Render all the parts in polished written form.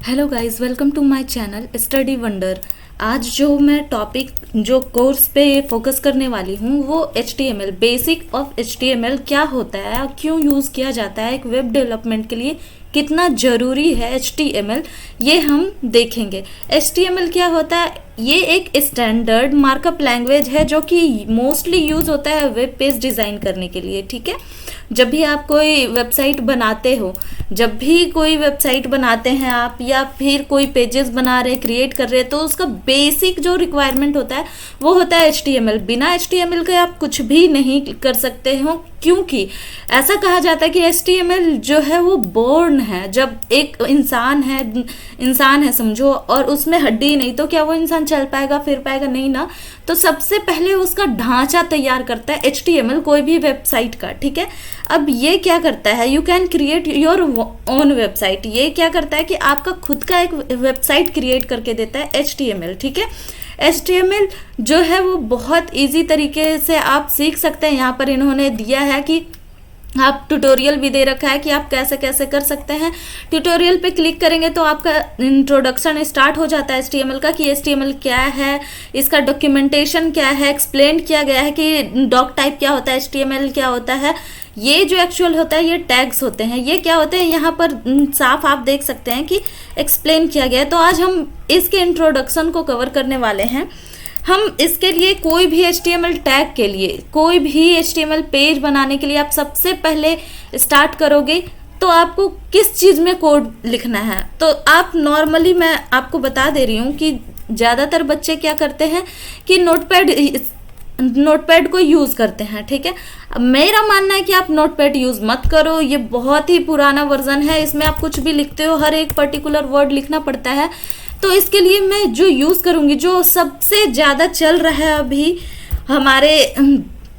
Hello guys, welcome to my channel study wonder. आज जो मैं टॉपिक जो कोर्स पे फोकस करने वाली हूँ वो HTML, बेसिक ऑफ HTML क्या होता है, क्यों यूज़ किया जाता है, एक वेब डेवलपमेंट के लिए कितना ज़रूरी है HTML, ये हम देखेंगे। HTML क्या होता है? ये एक स्टैंडर्ड मार्कअप लैंग्वेज है जो कि मोस्टली यूज़ होता है वेब पेज डिज़ाइन करने के लिए। ठीक है, जब भी आप कोई वेबसाइट बनाते हो, जब भी कोई वेबसाइट बनाते हैं आप, या फिर कोई पेजेस बना रहे, क्रिएट कर रहे हैं, तो उसका बेसिक जो रिक्वायरमेंट होता है वो होता है HTML। बिना HTML के आप कुछ भी नहीं कर सकते हो, क्योंकि ऐसा कहा जाता है कि HTML जो है वो बोर्न है। जब एक इंसान है समझो, और उसमें हड्डी नहीं, तो क्या वो इंसान चल पाएगा, फिर पाएगा? नहीं ना। तो सबसे पहले उसका ढांचा तैयार करता है HTML कोई भी वेबसाइट का। ठीक है, अब ये क्या करता है, you can create your own website. ये क्या करता है कि आपका खुद का एक वेबसाइट क्रिएट करके देता है HTML। ठीक है, HTML जो है वो बहुत इजी तरीके से आप सीख सकते हैं। यहाँ पर इन्होंने दिया है कि आप ट्यूटोरियल भी दे रखा है कि आप कैसे कैसे कर सकते हैं। ट्यूटोरियल पे क्लिक करेंगे तो आपका इंट्रोडक्शन स्टार्ट हो जाता है HTML का, कि HTML क्या है, इसका डॉक्यूमेंटेशन क्या है, एक्सप्लेन किया गया है कि डॉक टाइप क्या होता है, HTML क्या होता है, ये जो एक्चुअल होता है ये टैग्स होते हैं, ये क्या होते हैं, यहाँ पर साफ आप देख सकते हैं कि एक्सप्लेन किया गया है। तो आज हम इसके इंट्रोडक्शन को कवर करने वाले हैं। हम इसके लिए कोई भी HTML टैग के लिए, कोई भी HTML पेज बनाने के लिए आप सबसे पहले स्टार्ट करोगे तो आपको किस चीज़ में कोड लिखना है। तो आप नॉर्मली, मैं आपको बता दे रही हूँ कि ज़्यादातर बच्चे क्या करते हैं कि नोटपैड को यूज़ करते हैं। ठीक है, मेरा मानना है कि आप नोटपैड यूज़ मत करो, ये बहुत ही पुराना वर्जन है, इसमें आप कुछ भी लिखते हो, हर एक पर्टिकुलर वर्ड लिखना पड़ता है। तो इसके लिए मैं जो यूज़ करूँगी, जो सबसे ज़्यादा चल रहा है अभी हमारे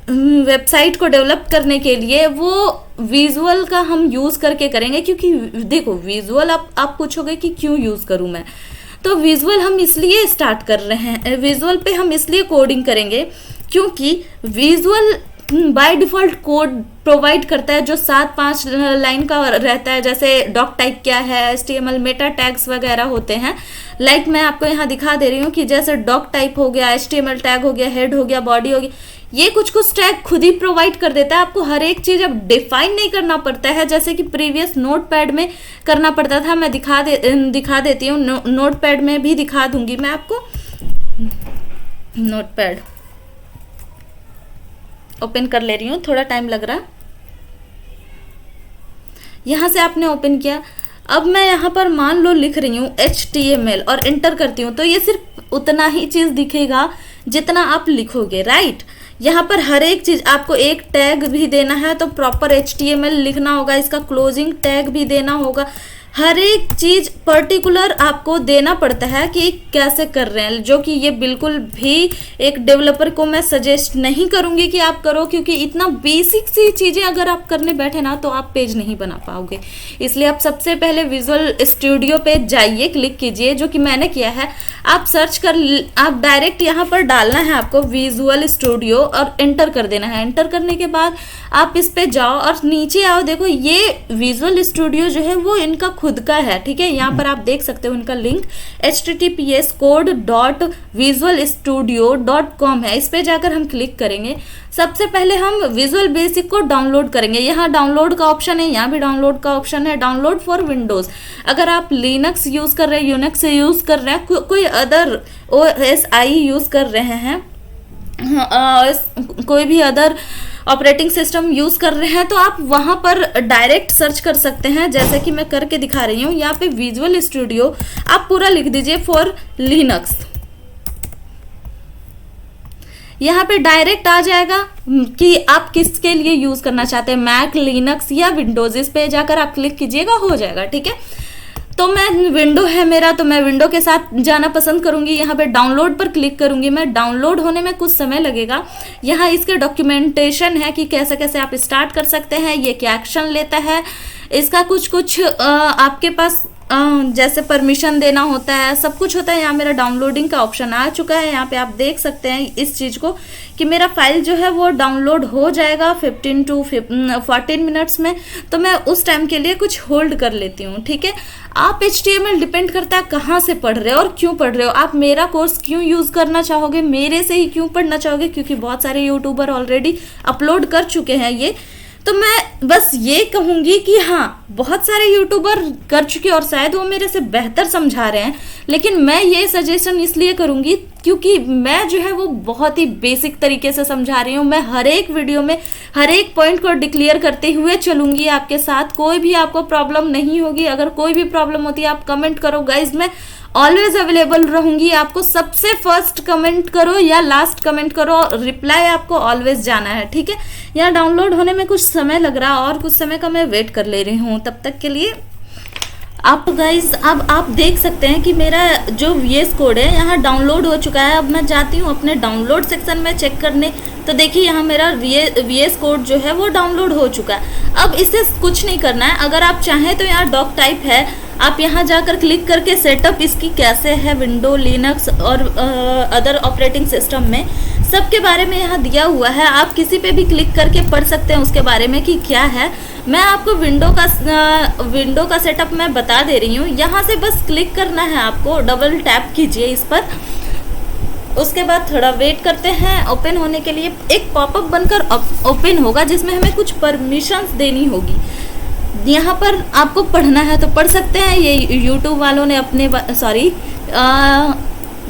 वेबसाइट को डेवलप करने के लिए, वो विजुअल का हम यूज़ करके करेंगे। क्योंकि देखो, विजुअल आप पूछोगे कि क्यों यूज़ करूँ मैं, तो विजुअल हम इसलिए स्टार्ट कर रहे हैं, विजुअल पे हम इसलिए कोडिंग करेंगे क्योंकि visual by default code provide करता है जो 7-5 लाइन का रहता है। जैसे डॉक टाइप क्या है, HTML मेटा टैग्स वगैरह होते हैं। लाइक मैं आपको यहाँ दिखा दे रही हूँ कि जैसे डॉक टाइप हो गया, HTML टैग हो गया, हेड हो गया, बॉडी हो गई, ये कुछ टैग खुद ही प्रोवाइड कर देता है। आपको हर एक चीज़ अब डिफाइन नहीं करना पड़ता है, जैसे कि प्रीवियस नोटपैड में करना पड़ता था। मैं दिखा देती हूँ, नोटपैड में भी दिखा दूंगी मैं आपको। नोटपैड ओपन कर ले रही हूँ, थोड़ा टाइम लग रहा। यहाँ से आपने ओपन किया, अब मैं यहाँ पर मान लो लिख रही हूँ HTML और एंटर करती हूँ, तो ये सिर्फ उतना ही चीज़ दिखेगा जितना आप लिखोगे, राइट। यहाँ पर हर एक चीज़, आपको एक टैग भी देना है तो प्रॉपर HTML लिखना होगा, इसका क्लोजिंग टैग भी देना होगा, हर एक चीज़ पर्टिकुलर आपको देना पड़ता है कि कैसे कर रहे हैं। जो कि ये बिल्कुल भी एक डेवलपर को मैं सजेस्ट नहीं करूँगी कि आप करो, क्योंकि इतना बेसिक सी चीज़ें अगर आप करने बैठे ना तो आप पेज नहीं बना पाओगे। इसलिए आप सबसे पहले विजुअल स्टूडियो पे जाइए, क्लिक कीजिए, जो कि मैंने किया है। आप सर्च कर, आप डायरेक्ट यहाँ पर डालना है आपको विजुअल स्टूडियो और एंटर कर देना है। एंटर करने के बाद आप इस पे जाओ और नीचे आओ, देखो ये विजुअल स्टूडियो जो है वो इनका खुद का है। ठीक है, यहाँ पर आप देख सकते हो इनका लिंक https://code.visualstudio.com है। इस पे जाकर हम क्लिक करेंगे। सबसे पहले हम विजुअल बेसिक को डाउनलोड करेंगे। यहाँ डाउनलोड का ऑप्शन है, यहाँ भी डाउनलोड का ऑप्शन है। डाउनलोड फॉर विंडोज, अगर आप लिनक्स यूज कर रहे हैं, यूनिक्स यूज कर रहे हैं, कोई अदर OSI यूज कर रहे हैं, कोई भी अदर ऑपरेटिंग सिस्टम यूज़ कर रहे हैं, तो आप वहाँ पर डायरेक्ट सर्च कर सकते हैं, जैसे कि मैं करके दिखा रही हूँ। यहाँ पे विजुअल स्टूडियो आप पूरा लिख दीजिए फॉर लिनक्स, यहाँ पे डायरेक्ट आ जाएगा कि आप किसके लिए यूज़ करना चाहते हैं, मैक, लिनक्स या विंडोज़। इस पे जाकर आप क्लिक कीजिएगा, हो जाएगा। ठीक है, तो मैं विंडो है मेरा, तो मैं विंडो के साथ जाना पसंद करूंगी। यहाँ पे डाउनलोड पर क्लिक करूंगी मैं। डाउनलोड होने में कुछ समय लगेगा। यहाँ इसके डॉक्यूमेंटेशन है कि कैसे कैसे आप स्टार्ट कर सकते हैं, ये क्या एक्शन लेता है, इसका कुछ कुछ आपके पास जैसे परमिशन देना होता है, सब कुछ होता है। यहाँ मेरा डाउनलोडिंग का ऑप्शन आ चुका है, यहाँ पे आप देख सकते हैं इस चीज को कि मेरा फाइल जो है वो डाउनलोड हो जाएगा 15 to 14 मिनट्स में। तो मैं उस टाइम के लिए कुछ होल्ड कर लेती हूँ, ठीक है। आप HTML डिपेंड करता है कहाँ से पढ़ रहे हो और क्यों पढ़ रहे हो। आप मेरा कोर्स क्यों यूज करना चाहोगे, मेरे से ही क्यों पढ़ना चाहोगे, क्योंकि बहुत सारे यूट्यूबर ऑलरेडी अपलोड कर चुके हैं ये। तो मैं बस ये कहूंगी कि हाँ, बहुत सारे यूट्यूबर कर चुके और शायद वो मेरे से बेहतर समझा रहे हैं, लेकिन मैं ये सजेशन इसलिए करूंगी क्योंकि मैं जो है वो बहुत ही बेसिक तरीके से समझा रही हूँ। मैं हर एक वीडियो में हर एक पॉइंट को डिक्लेयर करते हुए चलूंगी आपके साथ, कोई भी आपको प्रॉब्लम नहीं होगी। अगर कोई भी प्रॉब्लम होती है आप कमेंट करो गाइज, मैं ऑलवेज अवेलेबल रहूंगी। आपको सबसे फर्स्ट कमेंट करो या लास्ट कमेंट करो, रिप्लाई आपको ऑलवेज जाना है, ठीक है। यहाँ डाउनलोड होने में कुछ समय लग रहा है और कुछ समय का मैं वेट कर ले रही हूँ, तब तक के लिए आप गाइज अब आप देख सकते हैं कि मेरा जो VS कोड है यहाँ डाउनलोड हो चुका है। अब मैं जाती हूँ अपने डाउनलोड सेक्शन में चेक करने, तो देखिए यहाँ मेरा VS कोड जो है वो डाउनलोड हो चुका है। अब इसे कुछ नहीं करना है, अगर आप चाहें तो यहाँ डॉक टाइप है, आप यहाँ जाकर क्लिक करके सेटअप इसकी कैसे है विंडो, लिनक्स और अदर ऑपरेटिंग सिस्टम में सबके बारे में यहाँ दिया हुआ है। आप किसी पे भी क्लिक करके पढ़ सकते हैं उसके बारे में कि क्या है। मैं आपको विंडो का सेटअप मैं बता दे रही हूँ। यहाँ से बस क्लिक करना है, आपको डबल टैप कीजिए इस पर, उसके बाद थोड़ा वेट करते हैं ओपन होने के लिए। एक पॉपअप बनकर ओपन होगा जिसमें हमें कुछ परमिशंस देनी होगी। यहाँ पर आपको पढ़ना है तो पढ़ सकते हैं, ये YouTube वालों ने अपने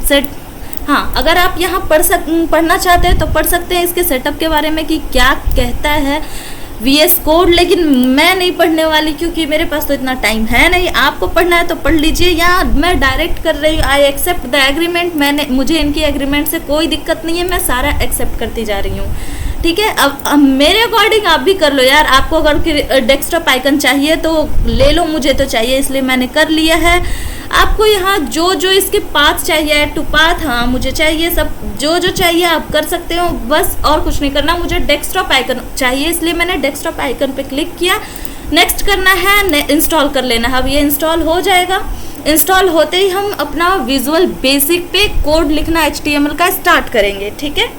सेट हाँ, अगर आप यहाँ पढ़ना चाहते हैं तो पढ़ सकते हैं इसके सेटअप के बारे में कि क्या कहता है VS कोड, लेकिन मैं नहीं पढ़ने वाली क्योंकि मेरे पास तो इतना टाइम है नहीं। आपको पढ़ना है तो पढ़ लीजिए। यहाँ मैं डायरेक्ट कर रही हूँ, आई एक्सेप्ट द एग्रीमेंट। मुझे इनकी एग्रीमेंट से कोई दिक्कत नहीं है, मैं सारा एक्सेप्ट करती जा रही हूँ, ठीक है। अब मेरे अकॉर्डिंग आप भी कर लो यार। आपको अगर डेस्कटॉप आइकन चाहिए तो ले लो, मुझे तो चाहिए इसलिए मैंने कर लिया है। आपको यहाँ जो जो इसके पाथ चाहिए, ऐड टू पाथ, हाँ मुझे चाहिए, सब जो जो चाहिए आप कर सकते हो, बस और कुछ नहीं करना। मुझे डेस्कटॉप आइकन चाहिए इसलिए मैंने डेस्कटॉप आइकन पे क्लिक किया। नेक्स्ट करना है, इंस्टॉल कर लेना है। अब ये इंस्टॉल हो जाएगा। इंस्टॉल होते ही हम अपना विजुअल बेसिक पे कोड लिखना HTML का स्टार्ट करेंगे, ठीक है।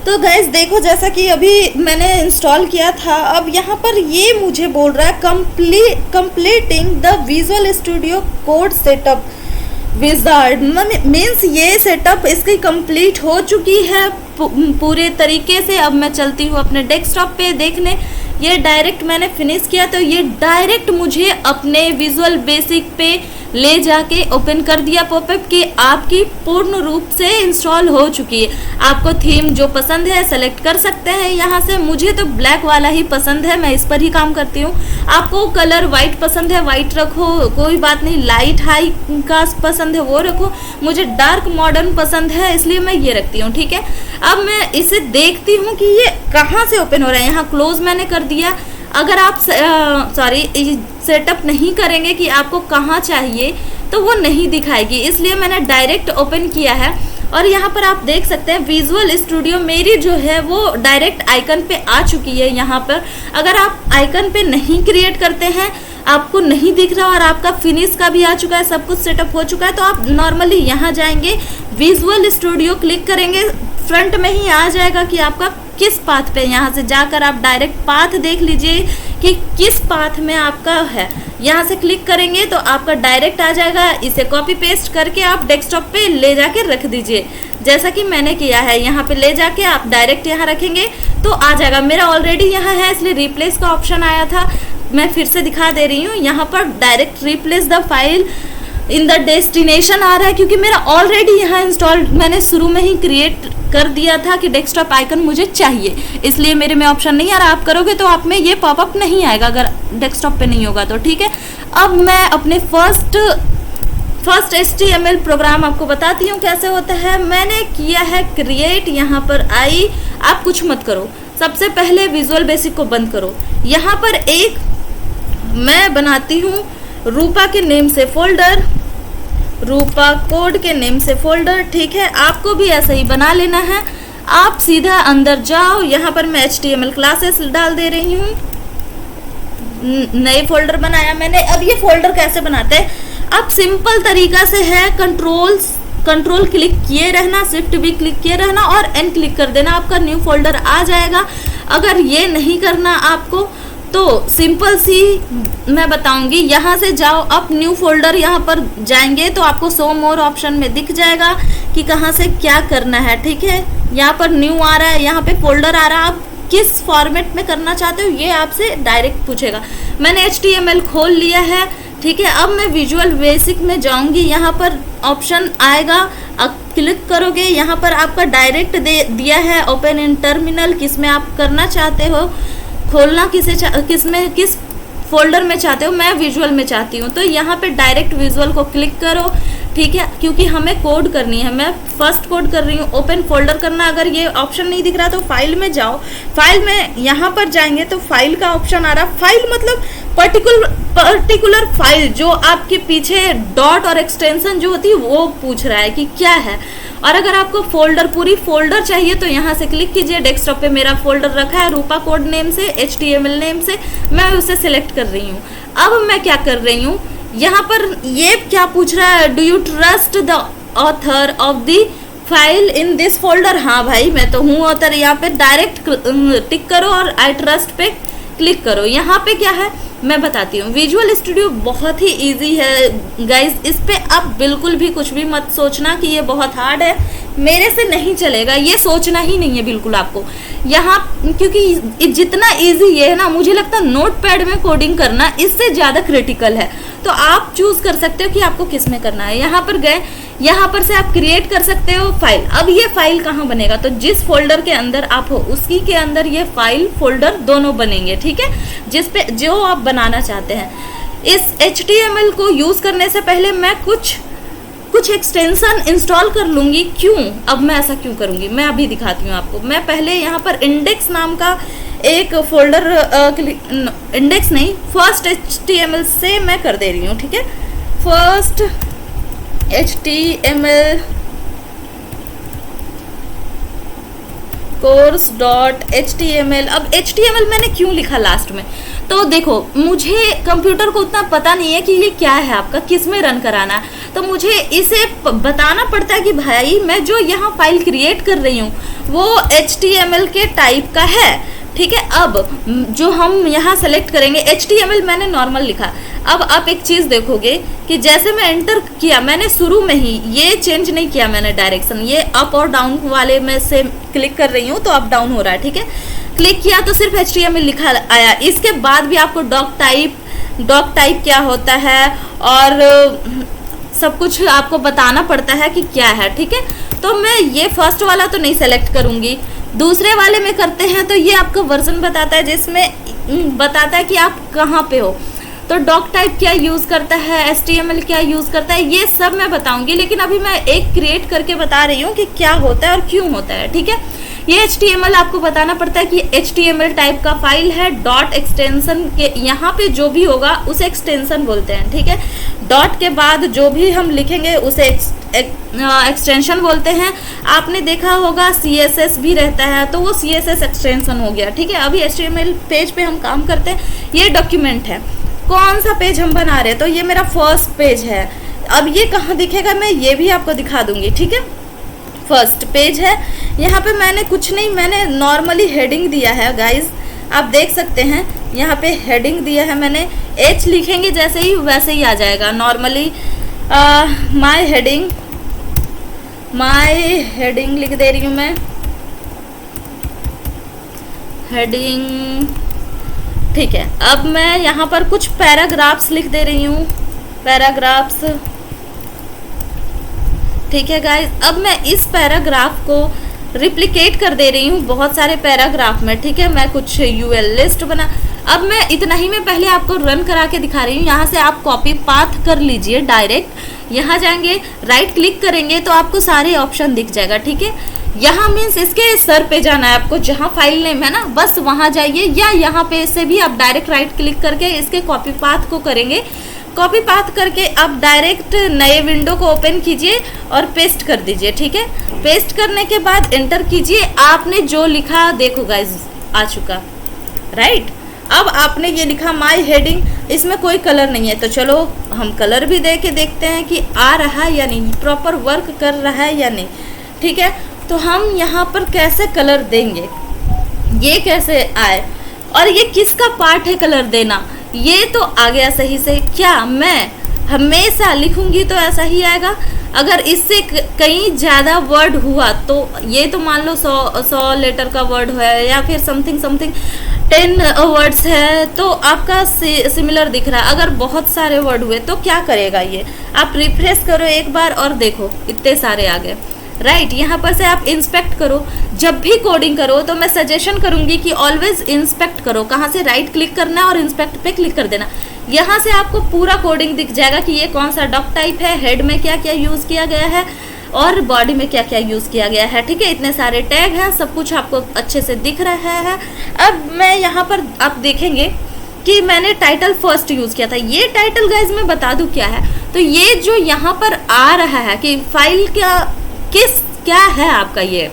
तो गाइज देखो, जैसा कि अभी मैंने इंस्टॉल किया था, अब यहाँ पर ये मुझे बोल रहा है completing the visual studio code setup wizard. Means ये सेटअप इसकी कंप्लीट हो चुकी है पूरे तरीके से। अब मैं चलती हूँ अपने डेस्कटॉप पे देखने। ये डायरेक्ट मैंने फिनिश किया तो ये डायरेक्ट मुझे अपने विजुअल बेसिक पे ले जाके ओपन कर दिया पॉपअप कि आपकी पूर्ण रूप से इंस्टॉल हो चुकी है। आपको थीम जो पसंद है सेलेक्ट कर सकते हैं यहाँ से। मुझे तो ब्लैक वाला ही पसंद है, मैं इस पर ही काम करती हूँ। आपको कलर वाइट पसंद है, वाइट रखो, कोई बात नहीं। लाइट हाई का पसंद है वो रखो। मुझे डार्क मॉडर्न पसंद है इसलिए मैं ये रखती हूँ, ठीक है। अब मैं इसे देखती हूँ कि ये कहाँ से ओपन हो रहा है। यहाँ क्लोज मैंने कर दिया। अगर आप सेटअप नहीं करेंगे कि आपको कहाँ चाहिए तो वो नहीं दिखाएगी, इसलिए मैंने डायरेक्ट ओपन किया है। और यहाँ पर आप देख सकते हैं विजुअल स्टूडियो मेरी जो है वो डायरेक्ट आइकन पे आ चुकी है। यहाँ पर अगर आप आइकन पे नहीं क्रिएट करते हैं, आपको नहीं दिख रहा और आपका फिनिश का भी आ चुका है, सब कुछ सेटअप हो चुका है, तो आप नॉर्मली यहाँ जाएंगे, विजुअल स्टूडियो क्लिक करेंगे, फ्रंट में ही आ जाएगा कि आपका किस पाथ पे। यहाँ से जाकर आप डायरेक्ट पाथ देख लीजिए कि किस पाथ में आपका है। यहाँ से क्लिक करेंगे तो आपका डायरेक्ट आ जाएगा। इसे कॉपी पेस्ट करके आप डेस्कटॉप पे ले जाके रख दीजिए, जैसा कि मैंने किया है। यहाँ पे ले जाके आप डायरेक्ट यहाँ रखेंगे तो आ जाएगा। मेरा ऑलरेडी यहाँ है इसलिए रिप्लेस का ऑप्शन आया था, मैं फिर से दिखा दे रही हूँ। यहाँ पर direct replace the file in the destination आ रहा है क्योंकि मेरा ऑलरेडी यहाँ इंस्टॉल मैंने शुरू में ही क्रिएट कर दिया था कि डेस्कटॉप आइकन मुझे चाहिए, इसलिए मेरे में ऑप्शन नहीं आ रहा। आप करोगे तो आप में ये पॉपअप नहीं आएगा अगर डेस्कटॉप पे नहीं होगा तो, ठीक है। अब मैं अपने फर्स्ट HTML प्रोग्राम आपको बताती हूँ कैसे होता है। मैंने किया है क्रिएट, यहाँ पर आई, आप कुछ मत करो। सबसे पहले विजुअल बेसिक को बंद करो। यहाँ पर एक मैं बनाती हूँ रूपा के नेम से फोल्डर, रूपा कोड के नेम से फोल्डर। ठीक है, आपको भी ऐसा ही बना लेना है। आप सीधा अंदर जाओ, यहाँ पर मैं HTML क्लासेस डाल दे रही हूँ। नए फोल्डर बनाया मैंने। अब ये फोल्डर कैसे बनाते हैं, अब सिंपल तरीका से है, कंट्रोल क्लिक किए रहना, शिफ्ट भी क्लिक किए रहना और एन क्लिक कर देना, आपका न्यू फोल्डर आ जाएगा। अगर ये नहीं करना आपको तो सिंपल सी मैं बताऊंगी, यहाँ से जाओ, आप न्यू फोल्डर यहाँ पर जाएंगे तो आपको शो मोर ऑप्शन में दिख जाएगा कि कहाँ से क्या करना है। ठीक है, यहाँ पर न्यू आ रहा है, यहाँ पे फोल्डर आ रहा है, आप किस फॉर्मेट में करना चाहते हो ये आपसे डायरेक्ट पूछेगा। मैंने HTML खोल लिया है। ठीक है, अब मैं विजुअल बेसिक में जाऊंगी, यहाँ पर ऑप्शन आएगा, अब क्लिक करोगे, यहाँ पर आपका डायरेक्ट दिया है ओपन इन टर्मिनल, किस में आप करना चाहते हो, खोलना किस फोल्डर में चाहते हो। मैं विजुअल में चाहती हूँ तो यहाँ पे डायरेक्ट विजुअल को क्लिक करो। ठीक है, क्योंकि हमें कोड करनी है, मैं फर्स्ट कोड कर रही हूँ। ओपन फोल्डर करना, अगर ये ऑप्शन नहीं दिख रहा तो फाइल में जाओ, फाइल में यहाँ पर जाएंगे तो फाइल का ऑप्शन आ रहा। फाइल मतलब पर्टिकुलर फाइल, जो आपके पीछे डॉट और एक्सटेंशन जो होती है वो पूछ रहा है कि क्या है। और अगर आपको पूरी फोल्डर चाहिए तो यहाँ से क्लिक कीजिए। डेस्कटॉप पे मेरा फोल्डर रखा है रूपा कोड नेम से, HTML नेम से, मैं उसे सिलेक्ट कर रही हूँ। अब मैं क्या कर रही हूँ, यहाँ पर ये क्या पूछ रहा है, do you trust the author of the file in this folder. हाँ भाई, मैं तो हूँ ऑथर। यहाँ पे डायरेक्ट टिक करो और आई ट्रस्ट पे क्लिक करो। यहाँ पे क्या है मैं बताती हूँ। विजुअल स्टूडियो बहुत ही इजी है गाइज, इस पे आप बिल्कुल भी कुछ भी मत सोचना कि ये बहुत हार्ड है, मेरे से नहीं चलेगा, ये सोचना ही नहीं है बिल्कुल आपको यहाँ, क्योंकि जितना इजी ये है ना, मुझे लगता है नोटपैड में कोडिंग करना इससे ज़्यादा क्रिटिकल है। तो आप चूज कर सकते हो कि आपको किस में करना है। यहाँ पर गए, यहाँ पर से आप क्रिएट कर सकते हो फाइल। अब ये फाइल कहाँ बनेगा, तो जिस फोल्डर के अंदर आप हो उसी के अंदर ये फाइल फोल्डर दोनों बनेंगे। ठीक है, जिस पे जो आप बनाना चाहते हैं। इस HTML को यूज करने से पहले मैं कुछ एक्सटेंशन इंस्टॉल कर लूंगी। क्यों, अब मैं ऐसा क्यों करूंगी मैं अभी दिखाती हूँ आपको। मैं पहले यहाँ पर इंडेक्स नाम का एक फोल्डर, इंडेक्स नहीं, फर्स्ट HTML से मैं कर दे रही हूँ। ठीक है, फर्स्ट HTML course.html। अब HTML मैंने क्यों लिखा लास्ट में, तो देखो मुझे कंप्यूटर को उतना पता नहीं है कि ये क्या है, आपका किस में रन कराना है, तो मुझे इसे बताना पड़ता है कि भाई मैं जो यहाँ फाइल क्रिएट कर रही हूँ वो HTML के टाइप का है। ठीक है, अब जो हम यहाँ सेलेक्ट करेंगे, HTML मैंने नॉर्मल लिखा। अब आप एक चीज़ देखोगे कि जैसे मैं एंटर किया, मैंने शुरू में ही ये चेंज नहीं किया, मैंने डायरेक्शन ये अप और डाउन वाले में से क्लिक कर रही हूँ तो अप डाउन हो रहा है। ठीक है, क्लिक किया तो सिर्फ HTML लिखा आया। इसके बाद भी आपको डॉक टाइप क्या होता है और सब कुछ आपको बताना पड़ता है कि क्या है। ठीक है, तो मैं ये फर्स्ट वाला तो नहीं सेलेक्ट करूँगी, दूसरे वाले में करते हैं तो ये आपको वर्जन बताता है, जिसमें बताता है कि आप कहाँ पे हो। तो डॉक टाइप क्या यूज़ करता है, HTML क्या यूज़ करता है, ये सब मैं बताऊंगी, लेकिन अभी मैं एक क्रिएट करके बता रही हूँ कि क्या होता है और क्यों होता है। ठीक है, ये HTML आपको बताना पड़ता है कि HTML टाइप का फाइल है। डॉट एक्सटेंशन के यहाँ पे जो भी होगा उसे एक्सटेंशन बोलते हैं। ठीक है, डॉट के बाद जो भी हम लिखेंगे उसे एक्सटेंशन बोलते हैं। आपने देखा होगा CSS भी रहता है, तो वो CSS एक्सटेंशन हो गया। ठीक है, अभी HTML पेज पे हम काम करते हैं। ये डॉक्यूमेंट है, कौन सा पेज हम बना रहे हैं, तो ये मेरा फर्स्ट पेज है। अब ये कहाँ दिखेगा मैं ये भी आपको दिखा दूंगी। ठीक है, फर्स्ट पेज है, यहाँ पे मैंने कुछ नहीं, मैंने नॉर्मली हेडिंग दिया है गाइज, आप देख सकते हैं यहाँ पे हेडिंग दिया है मैंने। H लिखेंगे जैसे ही वैसे ही आ जाएगा नॉर्मली। माय हेडिंग लिख दे रही हूँ मैं, हेडिंग। ठीक है, अब मैं यहाँ पर कुछ पैराग्राफ्स लिख दे रही हूँ, पैराग्राफ्स। ठीक है गाइस, अब मैं इस पैराग्राफ को रिप्लिकेट कर दे रही हूँ बहुत सारे पैराग्राफ में। ठीक है, मैं कुछ UL लिस्ट बना, अब मैं इतना ही मैं पहले आपको रन करा के दिखा रही हूँ। यहाँ से आप कॉपी पाथ कर लीजिए डायरेक्ट, यहाँ जाएंगे राइट क्लिक करेंगे तो आपको सारे ऑप्शन दिख जाएगा। ठीक है, यहाँ मीन्स इसके सर पे जाना है आपको, जहाँ फाइल नेम है ना बस वहाँ जाइए, या यहाँ पे से भी आप डायरेक्ट राइट क्लिक करके इसके कॉपी पाथ को करेंगे। कॉपी पाथ करके आप डायरेक्ट नए विंडो को ओपन कीजिए और पेस्ट कर दीजिए। ठीक है, पेस्ट करने के बाद एंटर कीजिए। आपने जो लिखा देखो गाइज आ चुका, राइट। अब आपने ये लिखा माय हेडिंग, इसमें कोई कलर नहीं है, तो चलो हम कलर भी दे के देखते हैं कि आ रहा है या नहीं, प्रॉपर वर्क कर रहा है या नहीं। ठीक है, तो हम यहाँ पर कैसे कलर देंगे, ये कैसे आए, और ये किसका पार्ट है कलर देना, ये तो आ गया सही से। क्या मैं हमेशा लिखूंगी तो ऐसा ही आएगा? अगर इससे कहीं ज़्यादा वर्ड हुआ तो ये तो मान लो 100 लेटर का वर्ड है या फिर समथिंग 10 वर्ड्स है तो आपका सिमिलर दिख रहा है। अगर बहुत सारे वर्ड हुए तो क्या करेगा ये, आप रिफ्रेश करो एक बार और देखो इतने सारे आ गए, राइट। यहाँ पर से आप इंस्पेक्ट करो। जब भी कोडिंग करो तो मैं सजेशन करूंगी कि ऑलवेज इंस्पेक्ट करो। कहाँ से, राइट क्लिक करना है और इंस्पेक्ट पे क्लिक कर देना। यहाँ से आपको पूरा कोडिंग दिख जाएगा कि ये कौन सा डॉक टाइप है, हेड में क्या क्या यूज़ किया गया है और बॉडी में क्या क्या यूज़ किया गया है। ठीक है, इतने सारे टैग हैं, सब कुछ आपको अच्छे से दिख रहा है। अब मैं यहाँ पर आप देखेंगे कि मैंने टाइटल फर्स्ट यूज़ किया था। ये टाइटल गाइज मैं बता दूँ क्या है, तो ये जो यहाँ पर आ रहा है कि फाइल क्या है आपका, ये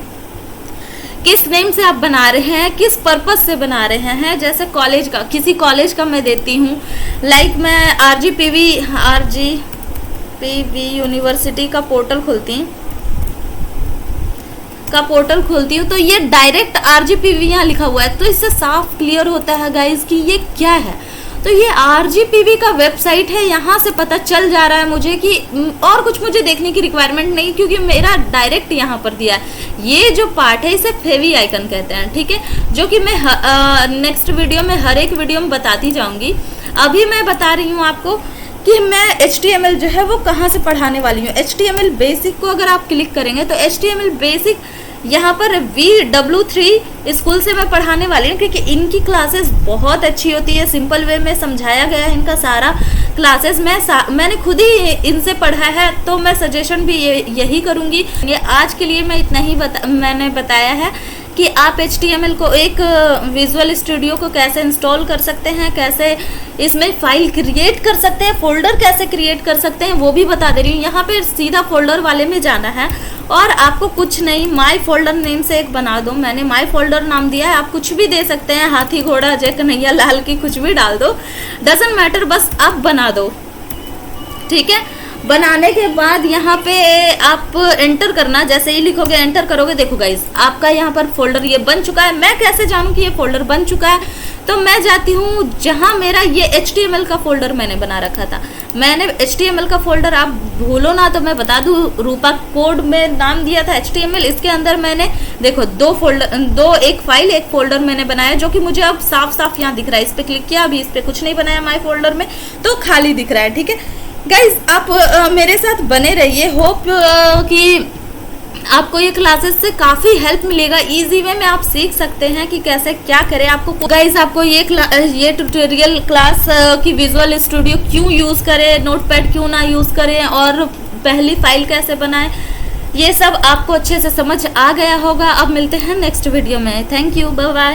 किस नेम से आप बना रहे हैं, किस पर्पस से बना रहे हैं। जैसे कॉलेज का, किसी कॉलेज का मैं देती हूँ, लाइक मैं आरजीपीवी यूनिवर्सिटी का पोर्टल खोलती हूँ तो ये डायरेक्ट आरजीपीवी यहाँ लिखा हुआ है, तो इससे साफ क्लियर होता है गाइज कि ये क्या है। तो ये आरजीपीवी का वेबसाइट है, यहाँ से पता चल जा रहा है मुझे कि और कुछ मुझे देखने की रिक्वायरमेंट नहीं, क्योंकि मेरा डायरेक्ट यहाँ पर दिया है। ये जो पार्ट है इसे फेवी आइकन कहते हैं। ठीक है, जो कि मैं नेक्स्ट वीडियो में हर एक वीडियो में बताती जाऊँगी। अभी मैं बता रही हूँ आपको कि मैं HTML जो है वो कहाँ से पढ़ाने वाली हूँ। HTML बेसिक को अगर आप क्लिक करेंगे तो HTML बेसिक यहाँ पर VW3 स्कूल से मैं पढ़ाने वाली हूँ, क्योंकि इनकी क्लासेस बहुत अच्छी होती है। सिंपल वे में समझाया गया है इनका सारा क्लासेस। मैंने खुद ही इनसे पढ़ा है, तो मैं सजेशन भी यही करूँगी। ये आज के लिए मैं इतना ही मैंने बताया है कि आप HTML को एक विजुअल स्टूडियो को कैसे इंस्टॉल कर सकते हैं, कैसे इसमें फाइल क्रिएट कर सकते हैं, फोल्डर कैसे क्रिएट कर सकते हैं, वो भी बता दे रही हूँ। यहाँ पे सीधा फोल्डर वाले में जाना है और आपको कुछ नहीं, माय फोल्डर नेम से एक बना दो। मैंने माय फोल्डर नाम दिया है, आप कुछ भी दे सकते हैं, हाथी घोड़ा जय कन्हैया लाल की कुछ भी डाल दो, डजंट मैटर, बस आप बना दो। ठीक है, बनाने के बाद यहाँ पे आप एंटर करना, जैसे ही लिखोगे एंटर करोगे, देखो गाइज आपका यहाँ पर फोल्डर ये बन चुका है। मैं कैसे जानूँ कि ये फोल्डर बन चुका है, तो मैं जाती हूँ जहाँ मेरा ये HTML का फोल्डर मैंने बना रखा था। मैंने HTML का फोल्डर, आप भूलो ना तो मैं बता दूँ, रूपा कोड में नाम दिया था HTML। इसके अंदर मैंने देखो एक फाइल एक फोल्डर मैंने बनाया, जो कि मुझे अब साफ साफ यहाँ दिख रहा है। इस पर क्लिक किया, अभी इस पर कुछ नहीं बनाया माई फोल्डर में, तो खाली दिख रहा है। ठीक है गाइज, आप मेरे साथ बने रहिए। होप कि आपको ये क्लासेस से काफ़ी हेल्प मिलेगा। इजी वे में आप सीख सकते हैं कि कैसे क्या करें। आपको गाइज आपको ये ट्यूटोरियल क्लास की विजुअल स्टूडियो क्यों यूज़ करें, नोटपैड क्यों ना यूज़ करें और पहली फाइल कैसे बनाएं, ये सब आपको अच्छे से समझ आ गया होगा। अब मिलते हैं नेक्स्ट वीडियो में। Thank you, bye bye.